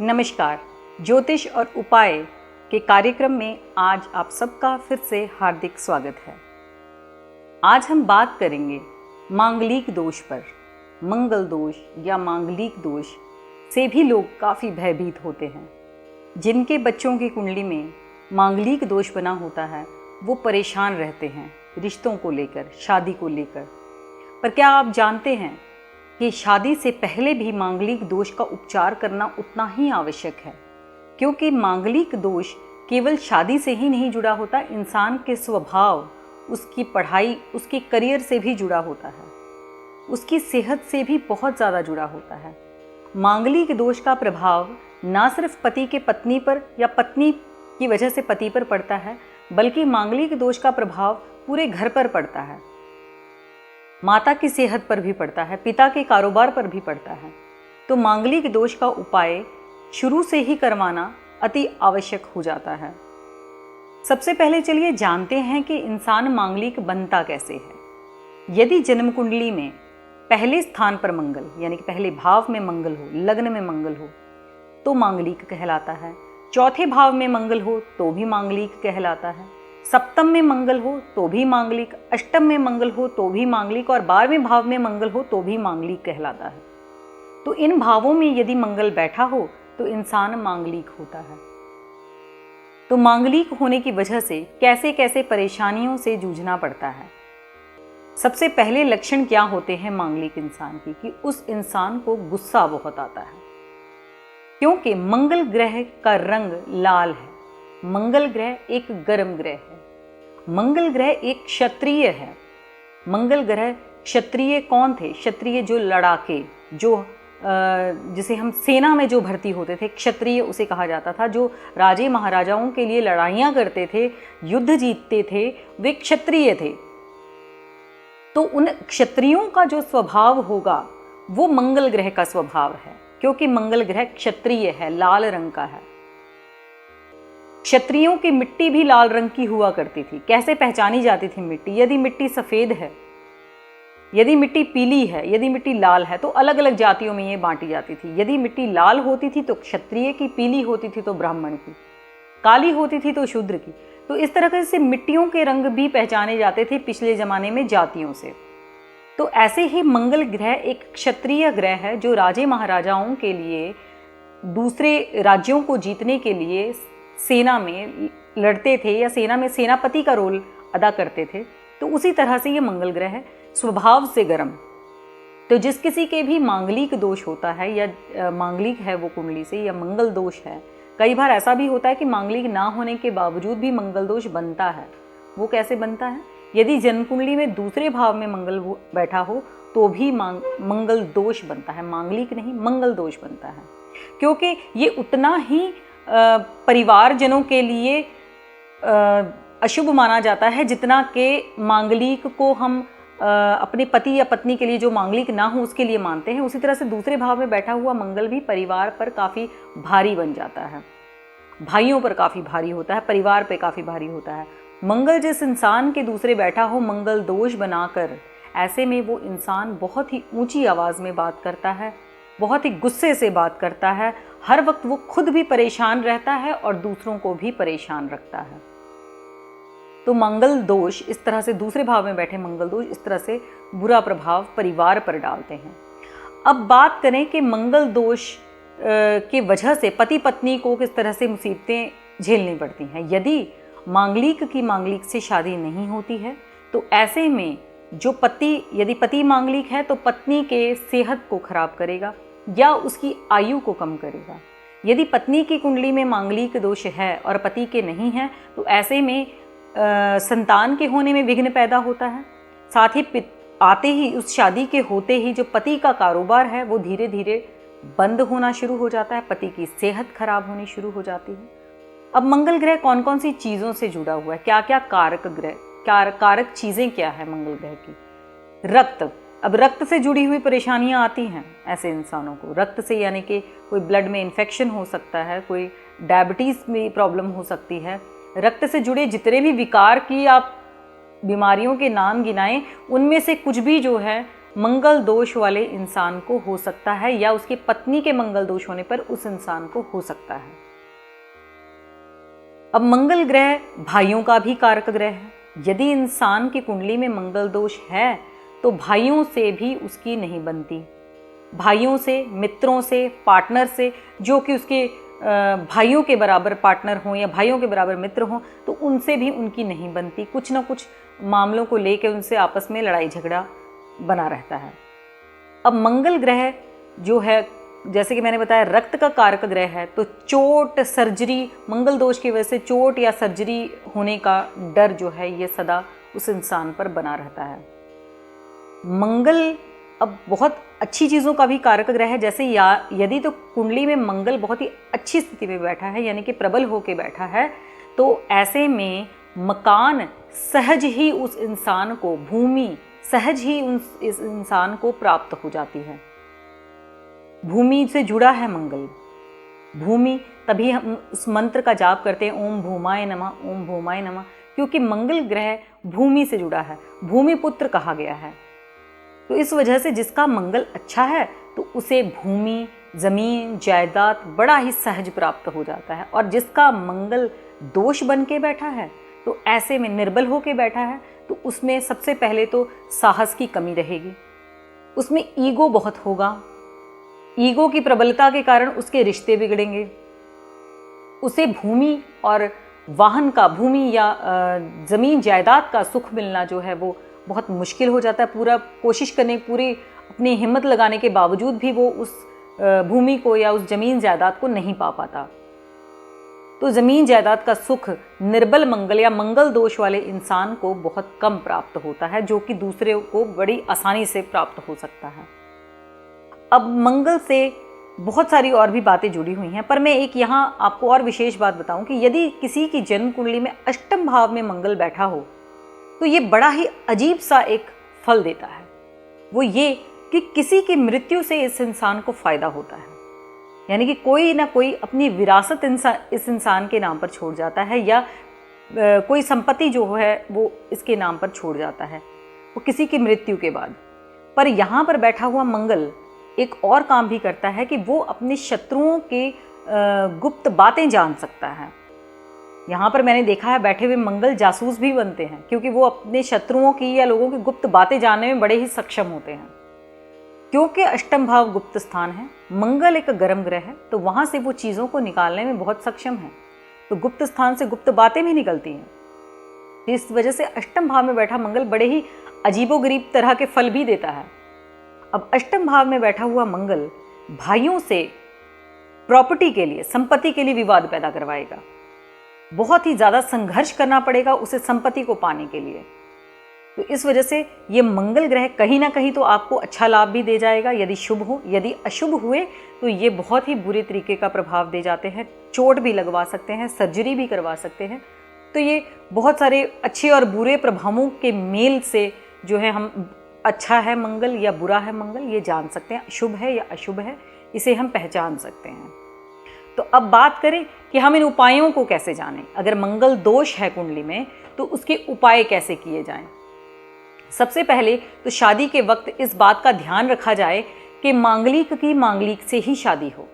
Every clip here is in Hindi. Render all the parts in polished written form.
नमस्कार। ज्योतिष और उपाय के कार्यक्रम में आज आप सबका फिर से हार्दिक स्वागत है। आज हम बात करेंगे मांगलिक दोष पर। मंगल दोष या मांगलिक दोष से भी लोग काफ़ी भयभीत होते हैं। जिनके बच्चों की कुंडली में मांगलिक दोष बना होता है वो परेशान रहते हैं रिश्तों को लेकर, शादी को लेकर। पर क्या आप जानते हैं कि शादी से पहले भी मांगलिक दोष का उपचार करना उतना ही आवश्यक है, क्योंकि मांगलिक दोष केवल शादी से ही नहीं जुड़ा होता, इंसान के स्वभाव, उसकी पढ़ाई, उसके करियर से भी जुड़ा होता है, उसकी सेहत से भी बहुत ज़्यादा जुड़ा होता है। मांगलिक दोष का प्रभाव ना सिर्फ पति के पत्नी पर या पत्नी की वजह से पति पर पड़ता है, बल्कि मांगलिक दोष का प्रभाव पूरे घर पर पड़ता है। माता की सेहत पर भी पड़ता है, पिता के कारोबार पर भी पड़ता है। तो मांगलिक दोष का उपाय शुरू से ही करवाना अति आवश्यक हो जाता है। सबसे पहले चलिए जानते हैं कि इंसान मांगलिक बनता कैसे है। यदि जन्म कुंडली में पहले स्थान पर मंगल यानी कि पहले भाव में मंगल हो, लग्न में मंगल हो तो मांगलिक कहलाता है। चौथे भाव में मंगल हो तो भी मांगलिक कहलाता है। सप्तम में मंगल हो तो भी मांगलिक, अष्टम में मंगल हो तो भी मांगलिक और 12वें भाव में मंगल हो तो भी मांगलिक कहलाता है। तो इन भावों में यदि मंगल बैठा हो तो इंसान मांगलिक होता है। तो मांगलिक होने की वजह से कैसे कैसे परेशानियों से जूझना पड़ता है। सबसे पहले लक्षण क्या होते हैं मांगलिक इंसान की कि उस इंसान को गुस्सा बहुत आता है, क्योंकि मंगल ग्रह का रंग लाल है। मंगल ग्रह एक गर्म ग्रह है। मंगल ग्रह एक क्षत्रिय है। मंगल ग्रह क्षत्रिय कौन थे? क्षत्रिय जो लड़ाके, जो जिसे हम सेना में जो भर्ती होते थे, क्षत्रिय उसे कहा जाता था। जो राजे महाराजाओं के लिए लड़ाइयाँ करते थे, युद्ध जीतते थे, वे क्षत्रिय थे। तो उन क्षत्रियों का जो स्वभाव होगा वो मंगल ग्रह का स्वभाव है, क्योंकि मंगल ग्रह क्षत्रिय है, लाल रंग का है। क्षत्रियों की मिट्टी भी लाल रंग की हुआ करती थी। कैसे पहचानी जाती थी मिट्टी? यदि मिट्टी सफ़ेद है, यदि मिट्टी पीली है, यदि मिट्टी लाल है, तो अलग अलग जातियों में ये बांटी जाती थी। यदि मिट्टी लाल होती थी तो क्षत्रिय की, पीली होती थी तो ब्राह्मण की, काली होती थी तो शूद्र की। तो इस तरह से मिट्टियों के रंग भी पहचाने जाते थे पिछले ज़माने में जातियों से। तो ऐसे ही मंगल ग्रह एक क्षत्रिय ग्रह है जो राजे महाराजाओं के लिए, दूसरे राज्यों को जीतने के लिए सेना में लड़ते थे या सेना में सेनापति का रोल अदा करते थे। तो उसी तरह से ये मंगल ग्रह है, स्वभाव से गर्म। तो जिस किसी के भी मांगलिक दोष होता है या मांगलिक है वो कुंडली से, या मंगल दोष है, कई बार ऐसा भी होता है कि मांगलिक ना होने के बावजूद भी मंगल दोष बनता है। वो कैसे बनता है? यदि जन्म कुंडली में दूसरे भाव में मंगल बैठा हो तो भी मंगल दोष बनता है। मांगलिक नहीं, मंगल दोष बनता है, क्योंकि ये उतना ही परिवारजनों के लिए अशुभ माना जाता है जितना कि मांगलिक को हम अपने पति या पत्नी के लिए जो मांगलिक ना हो उसके लिए मानते हैं। उसी तरह से दूसरे भाव में बैठा हुआ मंगल भी परिवार पर काफ़ी भारी बन जाता है, भाइयों पर काफ़ी भारी होता है, परिवार पे काफ़ी भारी होता है। मंगल जिस इंसान के दूसरे बैठा हो मंगल दोष बनाकर, ऐसे में वो इंसान बहुत ही ऊंची आवाज़ में बात करता है, बहुत ही गुस्से से बात करता है। हर वक्त वो खुद भी परेशान रहता है और दूसरों को भी परेशान रखता है। तो मंगल दोष इस तरह से, दूसरे भाव में बैठे मंगल दोष इस तरह से बुरा प्रभाव परिवार पर डालते हैं। अब बात करें कि मंगल दोष की वजह से पति पत्नी को किस तरह से मुसीबतें झेलनी पड़ती हैं। यदि मांगलिक की मांगलिक से शादी नहीं होती है तो ऐसे में जो पति, यदि पति मांगलिक है तो पत्नी के सेहत को खराब करेगा या उसकी आयु को कम करेगा। यदि पत्नी की कुंडली में मांगलिक दोष है और पति के नहीं है तो ऐसे में संतान के होने में विघ्न पैदा होता है। साथ ही आते ही, उस शादी के होते ही जो पति का कारोबार है वो धीरे धीरे बंद होना शुरू हो जाता है, पति की सेहत खराब होनी शुरू हो जाती है। अब मंगल ग्रह कौन कौन सी चीज़ों से जुड़ा हुआ है, क्या क्या कारक ग्रह, कारक चीज़ें क्या है मंगल ग्रह की? रक्त। अब रक्त से जुड़ी हुई परेशानियां आती हैं ऐसे इंसानों को। रक्त से यानी कि कोई ब्लड में इन्फेक्शन हो सकता है, कोई डायबिटीज़ में प्रॉब्लम हो सकती है। रक्त से जुड़े जितने भी विकार की आप बीमारियों के नाम गिनाएं, उनमें से कुछ भी जो है मंगल दोष वाले इंसान को हो सकता है या उसकी पत्नी के मंगल दोष होने पर उस इंसान को हो सकता है। अब मंगल ग्रह भाइयों का भी कारक ग्रह है। यदि इंसान की कुंडली में मंगल दोष है तो भाइयों से भी उसकी नहीं बनती। भाइयों से, मित्रों से, पार्टनर से, जो कि उसके भाइयों के बराबर पार्टनर हों या भाइयों के बराबर मित्र हों, तो उनसे भी उनकी नहीं बनती। कुछ ना कुछ मामलों को लेकर उनसे आपस में लड़ाई झगड़ा बना रहता है। अब मंगल ग्रह जो है, जैसे कि मैंने बताया, रक्त का कारक ग्रह है, तो चोट, सर्जरी, मंगल दोष की वजह से चोट या सर्जरी होने का डर जो है ये सदा उस इंसान पर बना रहता है। मंगल अब बहुत अच्छी चीज़ों का भी कारक ग्रह है। जैसे यदि तो कुंडली में मंगल बहुत ही अच्छी स्थिति में बैठा है, यानी कि प्रबल होकर बैठा है, तो ऐसे में मकान सहज ही उस इंसान को, भूमि सहज ही इस इंसान को प्राप्त हो जाती है। भूमि से जुड़ा है मंगल, भूमि, तभी हम उस मंत्र का जाप करते हैं, ओम भूमाय नमः, ओम भूमाय नमः, क्योंकि मंगल ग्रह भूमि से जुड़ा है, भूमि पुत्र कहा गया है। तो इस वजह से जिसका मंगल अच्छा है तो उसे भूमि, जमीन, जायदाद बड़ा ही सहज प्राप्त हो जाता है। और जिसका मंगल दोष बन के बैठा है, तो ऐसे में निर्बल होके बैठा है, तो उसमें सबसे पहले तो साहस की कमी रहेगी, उसमें ईगो बहुत होगा, ईगो की प्रबलता के कारण उसके रिश्ते बिगड़ेंगे, उसे भूमि और वाहन का, भूमि या जमीन जायदाद का सुख मिलना जो है वो बहुत मुश्किल हो जाता है। पूरा कोशिश करने, पूरी अपनी हिम्मत लगाने के बावजूद भी वो उस भूमि को या उस जमीन जायदाद को नहीं पा पाता। तो जमीन जायदाद का सुख निर्बल मंगल या मंगल दोष वाले इंसान को बहुत कम प्राप्त होता है, जो कि दूसरे को बड़ी आसानी से प्राप्त हो सकता है। अब मंगल से बहुत सारी और भी बातें जुड़ी हुई हैं, पर मैं एक यहाँ आपको और विशेष बात बताऊं कि यदि किसी की जन्म कुंडली में अष्टम भाव में मंगल बैठा हो तो ये बड़ा ही अजीब सा एक फल देता है। वो ये कि किसी की मृत्यु से इस इंसान को फायदा होता है, यानी कि कोई ना कोई अपनी विरासत इस इंसान के नाम पर छोड़ जाता है, या कोई संपत्ति जो है वो इसके नाम पर छोड़ जाता है, वो किसी की मृत्यु के बाद। पर यहाँ पर बैठा हुआ मंगल एक और काम भी करता है कि वो अपने शत्रुओं के गुप्त बातें जान सकता है। यहाँ पर मैंने देखा है बैठे हुए मंगल जासूस भी बनते हैं, क्योंकि वो अपने शत्रुओं की या लोगों की गुप्त बातें जानने में बड़े ही सक्षम होते हैं। क्योंकि अष्टम भाव गुप्त स्थान है, मंगल एक गर्म ग्रह है, तो वहाँ से वो चीज़ों को निकालने में बहुत सक्षम है, तो गुप्त स्थान से गुप्त बातें भी निकलती हैं। इस वजह से अष्टम भाव में बैठा मंगल बड़े ही अजीबोगरीब तरह के फल भी देता है। अब अष्टम भाव में बैठा हुआ मंगल भाइयों से प्रॉपर्टी के लिए, संपत्ति के लिए विवाद पैदा करवाएगा। बहुत ही ज़्यादा संघर्ष करना पड़ेगा उसे संपत्ति को पाने के लिए। तो इस वजह से ये मंगल ग्रह कहीं ना कहीं तो आपको अच्छा लाभ भी दे जाएगा यदि शुभ हो, यदि अशुभ हुए तो ये बहुत ही बुरे तरीके का प्रभाव दे जाते हैं, चोट भी लगवा सकते हैं, सर्जरी भी करवा सकते हैं। तो ये बहुत सारे अच्छे और बुरे प्रभावों के मेल से जो है हम अच्छा है मंगल या बुरा है मंगल ये जान सकते हैं, शुभ है या अशुभ है इसे हम पहचान सकते हैं। तो अब बात करें कि हम इन उपायों को कैसे जानें। अगर मंगल दोष है कुंडली में तो उसके उपाय कैसे किए जाएं। सबसे पहले तो शादी के वक्त इस बात का ध्यान रखा जाए कि मांगलिक की मांगलिक से ही शादी हो।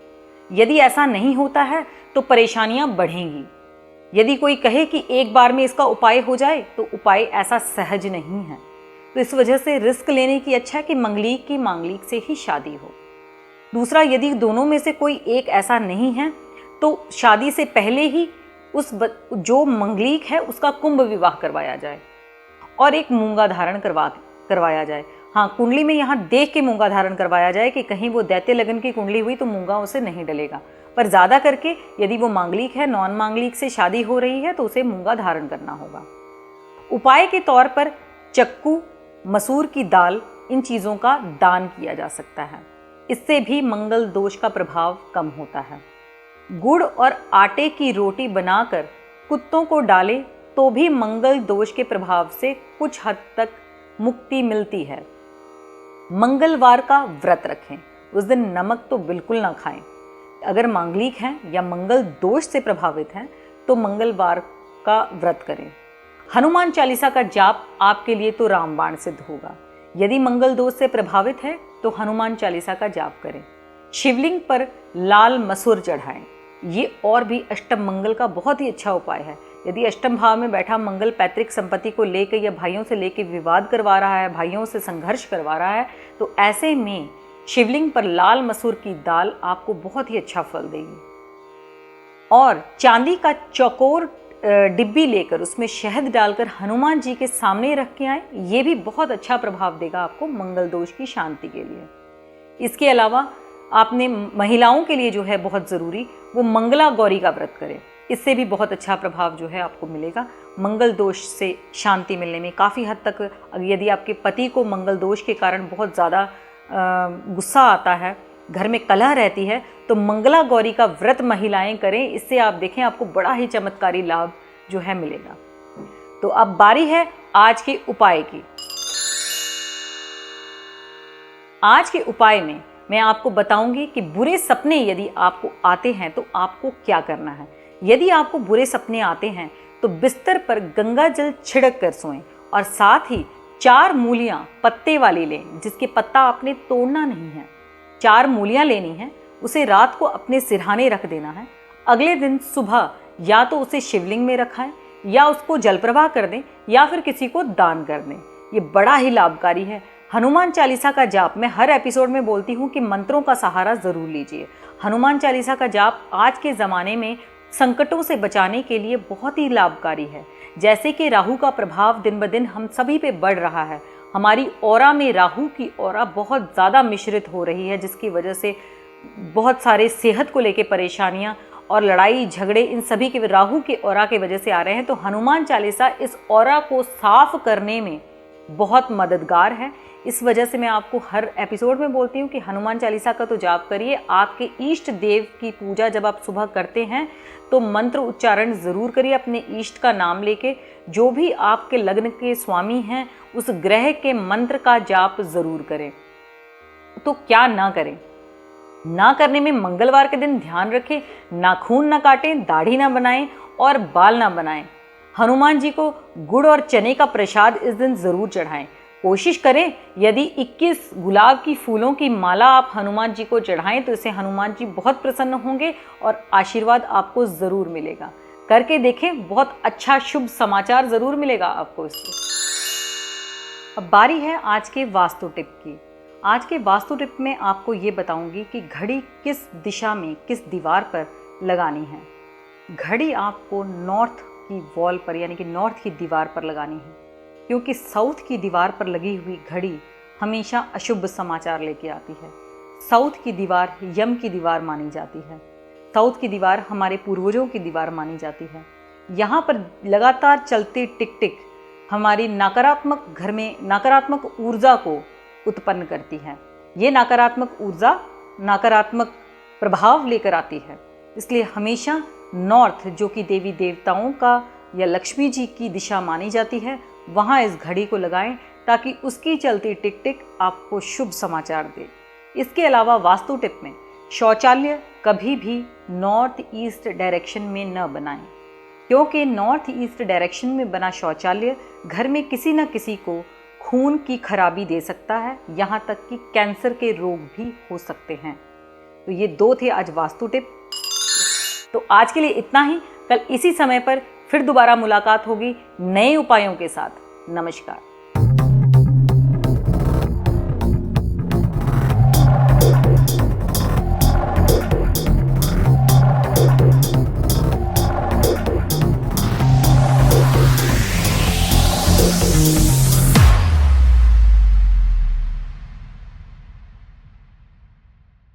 यदि ऐसा नहीं होता है तो परेशानियां बढ़ेंगी। यदि कोई कहे कि एक बार में इसका उपाय हो जाए तो उपाय ऐसा सहज नहीं है। तो इस वजह से रिस्क लेने की अच्छा है कि मंगलिक की मांगलिक से ही शादी हो। दूसरा, यदि दोनों में से कोई एक ऐसा नहीं है तो शादी से पहले ही जो मंगलिक है उसका कुंभ विवाह करवाया जाए और एक मूंगा धारण करवाया जाए। हाँ, कुंडली में यहाँ देख के मूंगा धारण करवाया जाए कि कहीं वो दैत्य लगन की कुंडली हुई तो मूंगा उसे नहीं डलेगा। पर ज़्यादा करके यदि वो मांगलिक है, नॉन मांगलिक से शादी हो रही है तो उसे मूंगा धारण करना होगा। उपाय के तौर पर चक्कू, मसूर की दाल, इन चीज़ों का दान किया जा सकता है। इससे भी मंगल दोष का प्रभाव कम होता है। गुड़ और आटे की रोटी बनाकर कुत्तों को डालें तो भी मंगल दोष के प्रभाव से कुछ हद तक मुक्ति मिलती है। मंगलवार का व्रत रखें, उस दिन नमक तो बिल्कुल ना खाएं। अगर मांगलिक हैं या मंगल दोष से प्रभावित हैं तो मंगलवार का व्रत करें। हनुमान चालीसा का जाप आपके लिए तो रामबाण सिद्ध होगा। यदि मंगल दोष से प्रभावित है तो हनुमान चालीसा का जाप करें। शिवलिंग पर लाल मसूर चढ़ाएं। ये और भी अष्टम मंगल का बहुत ही अच्छा उपाय है। यदि अष्टम भाव में बैठा मंगल पैतृक संपत्ति को लेकर या भाइयों से लेकर विवाद करवा रहा है, भाइयों से संघर्ष करवा रहा है, तो ऐसे में शिवलिंग पर लाल मसूर की दाल आपको बहुत ही अच्छा फल देगी। और चांदी का चौकोर डिब्बी लेकर उसमें शहद डालकर हनुमान जी के सामने रख के आए, ये भी बहुत अच्छा प्रभाव देगा आपको मंगल दोष की शांति के लिए। इसके अलावा आपने महिलाओं के लिए जो है बहुत ज़रूरी वो मंगला गौरी का व्रत करें। इससे भी बहुत अच्छा प्रभाव जो है आपको मिलेगा। मंगल दोष से शांति मिलने में काफ़ी हद तक, यदि आपके पति को मंगल दोष के कारण बहुत ज़्यादा गुस्सा आता है, घर में कलह रहती है, तो मंगला गौरी का व्रत महिलाएं करें। इससे आप देखें आपको बड़ा ही चमत्कारी लाभ जो है मिलेगा। तो अब बारी है आज के उपाय की। आज के उपाय में मैं आपको बताऊंगी कि बुरे सपने यदि आपको आते हैं तो आपको क्या करना है। यदि आपको बुरे सपने आते हैं तो बिस्तर पर गंगा जल छिड़क कर सोएं और साथ ही 4 मूलियां पत्ते वाली लें, जिसके पत्ता आपने तोड़ना नहीं है। 4 मूलियां लेनी है, उसे रात को अपने सिरहाने रख देना है। अगले दिन सुबह या तो उसे शिवलिंग में रखाएं या उसको जल प्रवाह कर दें या फिर किसी को दान कर दें। ये बड़ा ही लाभकारी है। हनुमान चालीसा का जाप, मैं हर एपिसोड में बोलती हूँ कि मंत्रों का सहारा ज़रूर लीजिए। हनुमान चालीसा का जाप आज के ज़माने में संकटों से बचाने के लिए बहुत ही लाभकारी है। जैसे कि राहु का प्रभाव दिन ब दिन हम सभी पे बढ़ रहा है, हमारी ऑरा में राहु की ऑरा बहुत ज़्यादा मिश्रित हो रही है, जिसकी वजह से बहुत सारे सेहत को लेकर परेशानियाँ और लड़ाई झगड़े इन सभी के राहु के ऑरा की वजह से आ रहे हैं। तो हनुमान चालीसा इस ऑरा को साफ करने में बहुत मददगार है। इस वजह से मैं आपको हर एपिसोड में बोलती हूँ कि हनुमान चालीसा का तो जाप करिए। आपके इष्ट देव की पूजा जब आप सुबह करते हैं तो मंत्र उच्चारण ज़रूर करिए अपने इष्ट का नाम लेके। जो भी आपके लग्न के स्वामी हैं उस ग्रह के मंत्र का जाप ज़रूर करें। तो क्या ना करें, ना करने में मंगलवार के दिन ध्यान रखें, नाखून ना काटें, दाढ़ी ना बनाएं और बाल ना बनाएं। हनुमान जी को गुड़ और चने का प्रसाद इस दिन ज़रूर चढ़ाएं। कोशिश करें यदि 21 गुलाब की फूलों की माला आप हनुमान जी को चढ़ाएं तो इससे हनुमान जी बहुत प्रसन्न होंगे और आशीर्वाद आपको ज़रूर मिलेगा। करके देखें, बहुत अच्छा शुभ समाचार ज़रूर मिलेगा आपको इससे। अब बारी है आज के वास्तु टिप की। आज के वास्तु टिप में आपको ये बताऊंगी कि घड़ी किस दिशा में किस दीवार पर लगानी है। घड़ी आपको नॉर्थ की वॉल पर यानी कि नॉर्थ की दीवार पर लगानी है, क्योंकि साउथ की दीवार पर लगी हुई घड़ी हमेशा अशुभ समाचार लेके आती है। साउथ की दीवार यम की दीवार मानी जाती है। साउथ की दीवार हमारे पूर्वजों की दीवार मानी जाती है। यहाँ पर लगातार चलती टिक टिक हमारी नकारात्मक घर में नकारात्मक ऊर्जा को उत्पन्न करती है। ये नकारात्मक ऊर्जा नकारात्मक प्रभाव लेकर आती है। इसलिए हमेशा नॉर्थ, जो कि देवी देवताओं का या लक्ष्मी जी की दिशा मानी जाती है, वहाँ इस घड़ी को लगाएं ताकि उसकी चलती टिक टिक आपको शुभ समाचार दे। इसके अलावा वास्तु टिप में शौचालय कभी भी नॉर्थ ईस्ट डायरेक्शन में न बनाएं, क्योंकि नॉर्थ ईस्ट डायरेक्शन में बना शौचालय घर में किसी न किसी को खून की खराबी दे सकता है, यहाँ तक कि कैंसर के रोग भी हो सकते हैं। तो ये 2 थे आज वास्तु टिप। तो आज के लिए इतना ही। कल इसी समय पर फिर दोबारा मुलाकात होगी नए उपायों के साथ। नमस्कार।